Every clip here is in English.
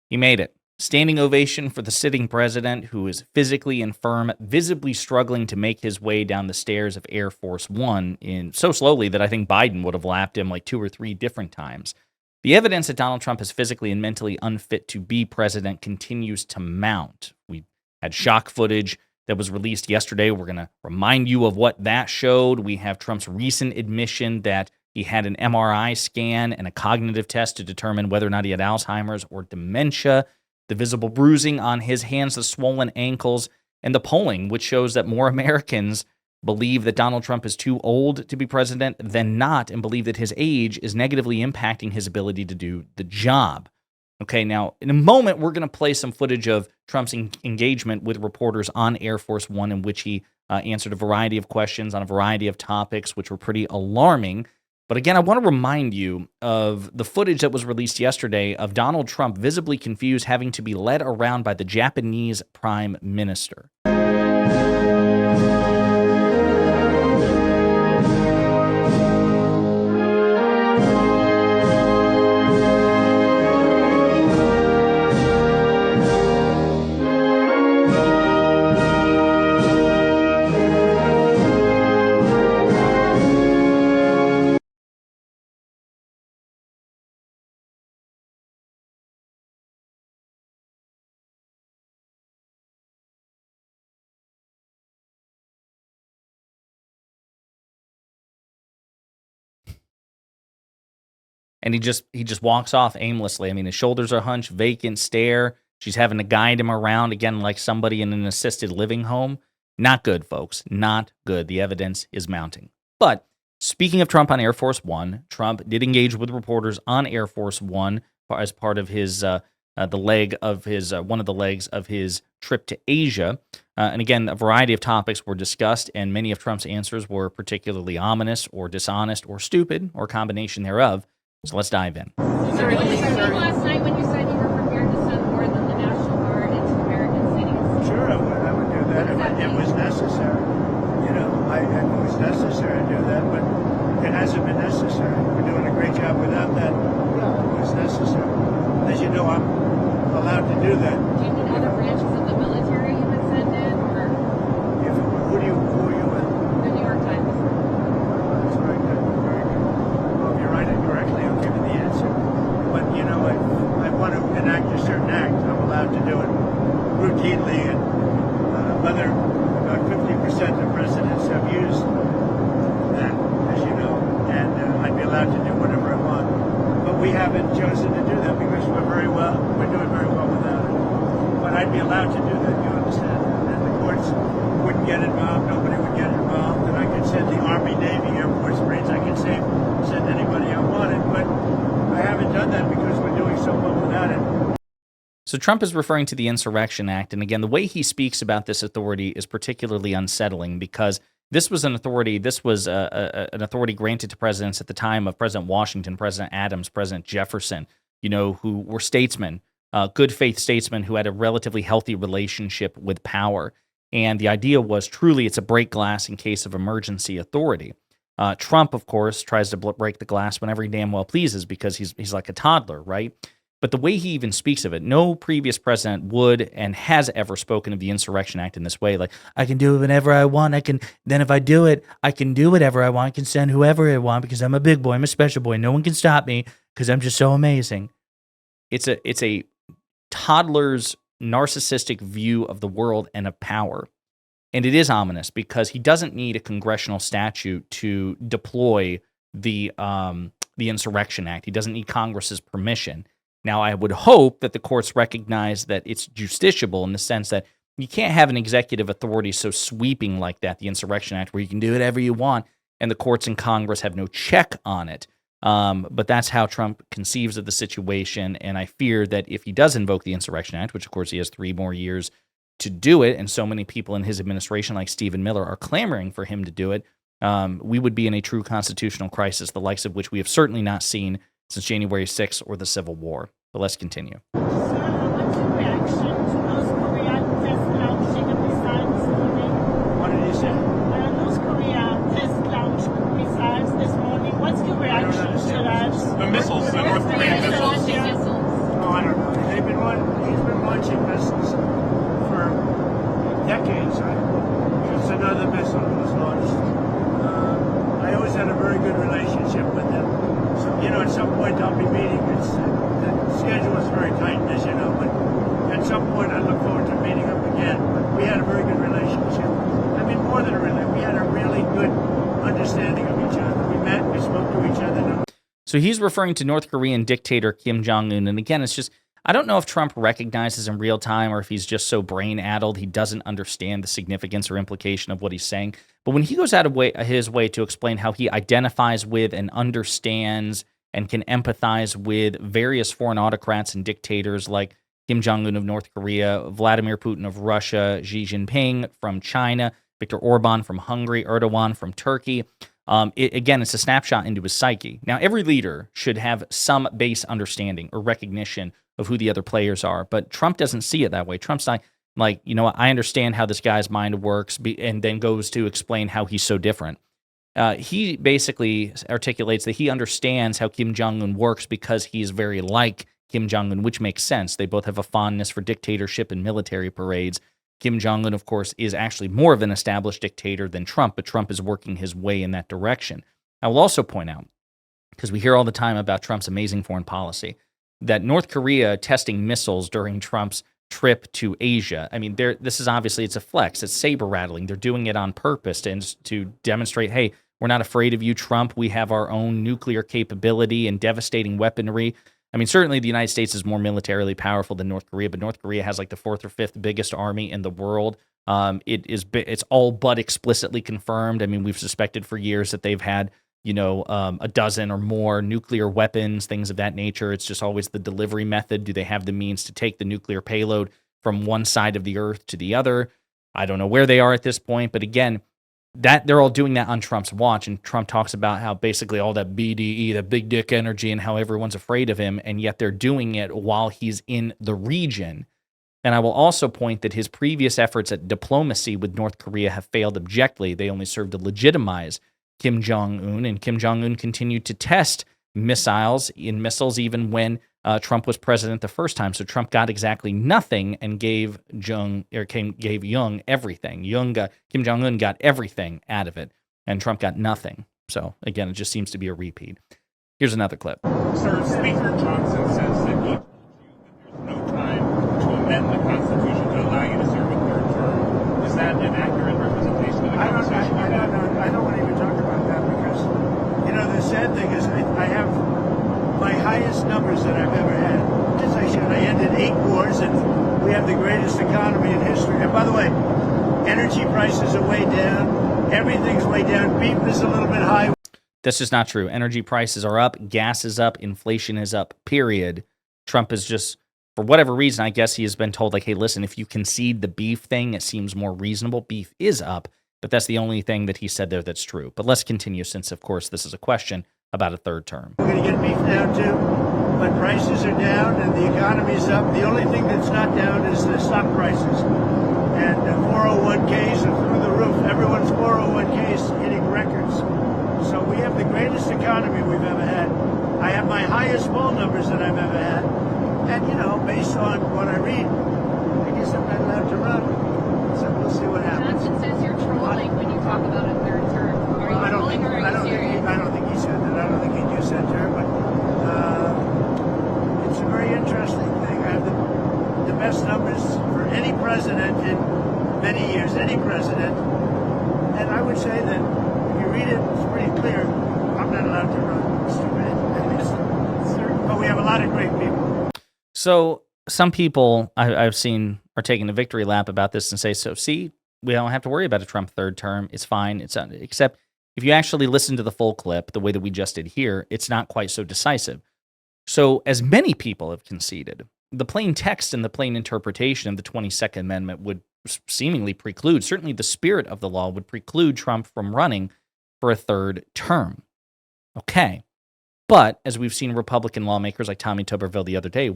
He made it. Standing ovation for the sitting president, who is physically infirm, visibly struggling to make his way down the stairs of Air Force One in so slowly that I think Biden would have lapped him like 2 or 3 different times. The evidence that Donald Trump is physically and mentally unfit to be president continues to mount. We had shock footage that was released yesterday. We're going to remind you of what that showed. We have Trump's recent admission that he had an MRI scan and a cognitive test to determine whether or not he had Alzheimer's or dementia. The visible bruising on his hands, the swollen ankles, and the polling, which shows that more Americans believe that Donald Trump is too old to be president than not, and believe that his age is negatively impacting his ability to do the job. Okay, now, in a moment, we're going to play some footage of Trump's engagement with reporters on Air Force One, in which he answered a variety of questions on a variety of topics, which were pretty alarming. But again, I want to remind you of the footage that was released yesterday of Donald Trump visibly confused, having to be led around by the Japanese prime minister. And he just walks off aimlessly. I mean, his shoulders are hunched, vacant stare. She's having to guide him around, again, like somebody in an assisted living home. Not good, folks. Not good. The evidence is mounting. But speaking of Trump on Air Force One, Trump did engage with reporters on Air Force One as part of his one of the legs of his trip to Asia. And again, a variety of topics were discussed, and many of Trump's answers were particularly ominous or dishonest or stupid or a combination thereof. So let's dive in. Sir, what did you say last night when you said you were prepared to send more than the National Guard into American cities? Sure, I would do that if it was necessary. You know, if it was necessary to do that, but it hasn't been necessary. We're doing a great job without that. Yeah, it was necessary. As you know, I'm allowed to do that. Do you need other branches of the military you would send in, or who are you with? the New York Times? That's very good, very good. Well, if you write it correctly, I'll give you the answer. But, you know, I want to enact a certain act. I'm allowed to do it routinely, and about 50% of presidents have used that, as you know, and I'd be allowed to do whatever I want. But we haven't chosen to do that because we're doing very well without it. But I'd be allowed to do that, you understand? And the courts wouldn't get involved, nobody would get involved, and I could send the Army, Navy, Air Force, Marines, I could send anybody I wanted, but I haven't done that because we're doing so well without it. So Trump is referring to the Insurrection Act, and again, the way he speaks about this authority is particularly unsettling because this was an authority granted to presidents at the time of President Washington, President Adams, President Jefferson, who were statesmen, good faith statesmen who had a relatively healthy relationship with power. And the idea was truly it's a break glass in case of emergency authority. Trump, of course, tries to break the glass whenever he damn well pleases because he's like a toddler, right? But the way he even speaks of it, no previous president would and has ever spoken of the Insurrection Act in this way. Like, I can do it whenever I want. Then if I do it, I can do whatever I want. I can send whoever I want because I'm a big boy. I'm a special boy. No one can stop me because I'm just so amazing. It's a toddler's narcissistic view of the world and of power. And it is ominous because he doesn't need a congressional statute to deploy the Insurrection Act. He doesn't need Congress's permission. Now, I would hope that the courts recognize that it's justiciable in the sense that you can't have an executive authority so sweeping like that, the Insurrection Act, where you can do whatever you want, and the courts and Congress have no check on it. But that's how Trump conceives of the situation, and I fear that if he does invoke the Insurrection Act, which of course he has 3 more years to do it, and so many people in his administration, like Stephen Miller, are clamoring for him to do it, we would be in a true constitutional crisis, the likes of which we have certainly not seen since January 6th or the Civil War. But let's continue. Sir, what's your reaction to North Korea test launching missiles today? What did you say? North Korea test launched missiles this morning. What's your reaction to that? The missiles, the North Korean missiles. Oh, I don't know. They've been some point I'll be meeting. The schedule is very tight, as you know, but at some point I look forward to meeting up again. But we had a very good relationship. I mean, more than a relationship, we had a really good understanding of each other. We met, we spoke to each other. So he's referring to North Korean dictator Kim Jong-un. And again, it's just, I don't know if Trump recognizes in real time or if he's just so brain-addled he doesn't understand the significance or implication of what he's saying. But when he goes out of his way to explain how he identifies with and understands and can empathize with various foreign autocrats and dictators like Kim Jong-un of North Korea, Vladimir Putin of Russia, Xi Jinping from China, Viktor Orban from Hungary, Erdogan from Turkey, again, it's a snapshot into his psyche. Now, every leader should have some base understanding or recognition of who the other players are, but Trump doesn't see it that way. Trump's not like, you know what, I understand how this guy's mind works, and then goes to explain how he's so different. He basically articulates that he understands how Kim Jong-un works because he's very like Kim Jong-un, which makes sense. They both have a fondness for dictatorship and military parades. Kim Jong-un, of course, is actually more of an established dictator than Trump, but Trump is working his way in that direction. I will also point out, because we hear all the time about Trump's amazing foreign policy, that North Korea testing missiles during Trump's trip to Asia, I mean, this is obviously, it's a flex, it's saber-rattling. They're doing it on purpose to demonstrate, hey, we're not afraid of you, Trump. We have our own nuclear capability and devastating weaponry. I mean, certainly the United States is more militarily powerful than North Korea, but North Korea has like the 4th or 5th biggest army in the world. It's all but explicitly confirmed. I mean, we've suspected for years that they've had, a dozen or more nuclear weapons, things of that nature. It's just always the delivery method. Do they have the means to take the nuclear payload from one side of the earth to the other? I don't know where they are at this point, but again, that they're all doing that on Trump's watch, and Trump talks about how basically all that BDE, that big dick energy, and how everyone's afraid of him, and yet they're doing it while he's in the region. And I will also point that his previous efforts at diplomacy with North Korea have failed abjectly. They only served to legitimize Kim Jong-un, and Kim Jong-un continued to test missiles even when Trump was president the first time. So Trump got exactly nothing and gave Young everything. Kim Jong-un got everything out of it, and Trump got nothing. So again, it just seems to be a repeat. Here's another clip. Sir, Speaker Johnson says that he there's no time to amend the Constitution to allow you to serve a third term. Is that an accurate representation of the conversation you had? I don't want to even talk about that because, the sad thing is I have my highest numbers that I've ever had. As I said, I ended 8 wars, and we have the greatest economy in history. And by the way, energy prices are way down. Everything's way down. Beef is a little bit high. That's just not true. Energy prices are up. Gas is up. Inflation is up, period. Trump is just, for whatever reason, I guess he has been told, like, hey, listen, if you concede the beef thing, it seems more reasonable. Beef is up, but that's the only thing that he said there that's true. But let's continue since, of course, this is a question about a third term. We're going to get beef down too, but prices are down and the economy's up. The only thing that's not down is the stock prices. And 401ks are through the roof. Everyone's 401ks hitting records. So we have the greatest economy we've ever had. I have my highest poll numbers that I've ever had. And, based on what I read, I guess I'm not allowed to run. So we'll see what happens. Johnson says you're trolling when you talk about a third term. Are you trolling or are you serious? I don't think he said that. I don't think he used that term, but it's a very interesting thing. I have the best numbers for any president in many years, any president. And I would say that if you read it, it's pretty clear. I'm not allowed to run. It's too bad. But we have a lot of great people. So some people I've seen are taking a victory lap about this and say, so see, we don't have to worry about a Trump third term. It's fine. Except if you actually listen to the full clip, the way that we just did here, it's not quite so decisive. So as many people have conceded, the plain text and the plain interpretation of the 22nd Amendment would seemingly preclude, certainly the spirit of the law would preclude Trump from running for a third term. Okay. But as we've seen Republican lawmakers like Tommy Tuberville the other day,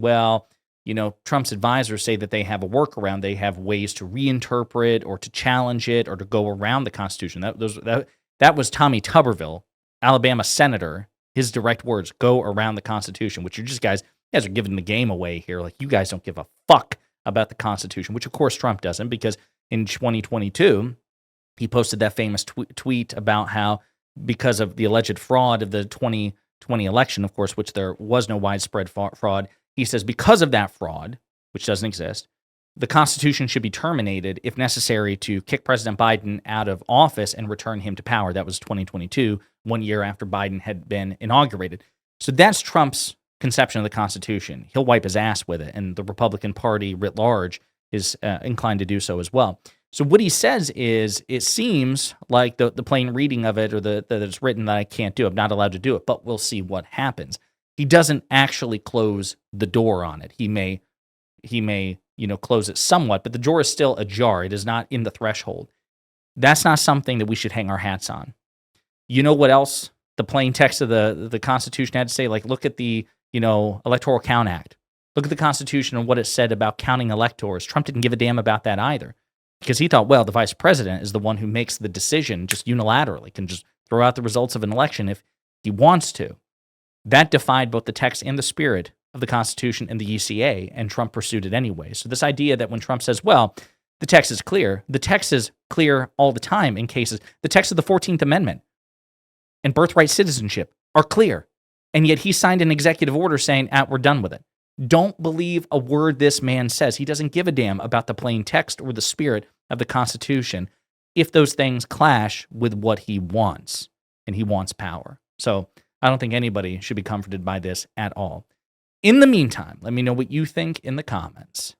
Trump's advisors say that they have a workaround. They have ways to reinterpret or to challenge it or to go around the Constitution. That was Tommy Tuberville, Alabama senator. His direct words, go around the Constitution, which you guys are giving the game away here. Like, you guys don't give a fuck about the Constitution, which of course Trump doesn't, because in 2022, he posted that famous tweet about how, because of the alleged fraud of the 2020 election, of course, which there was no widespread fraud. He says because of that fraud, which doesn't exist, the Constitution should be terminated if necessary to kick President Biden out of office and return him to power. That was 2022, 1 year after Biden had been inaugurated. So that's Trump's conception of the Constitution. He'll wipe his ass with it, and the Republican Party writ large is inclined to do so as well. So what he says is, it seems like the plain reading of it, or that it's written that I can't do it, I'm not allowed to do it, but we'll see what happens. He doesn't actually close the door on it. He may close it somewhat, but the door is still ajar. It is not in the threshold. That's not something that we should hang our hats on. You know what else the plain text of the Constitution had to say? Like, look at the Electoral Count Act. Look at the Constitution and what it said about counting electors. Trump didn't give a damn about that either, because he thought, well, the vice president is the one who makes the decision just unilaterally, can just throw out the results of an election if he wants to. That defied both the text and the spirit of the Constitution and the ECA, and Trump pursued it anyway. So this idea that when Trump says, well, the text is clear all the time in cases. The text of the 14th Amendment and birthright citizenship are clear, and yet he signed an executive order saying, we're done with it. Don't believe a word this man says. He doesn't give a damn about the plain text or the spirit of the Constitution if those things clash with what he wants, and he wants power. So I don't think anybody should be comforted by this at all. In the meantime, let me know what you think in the comments.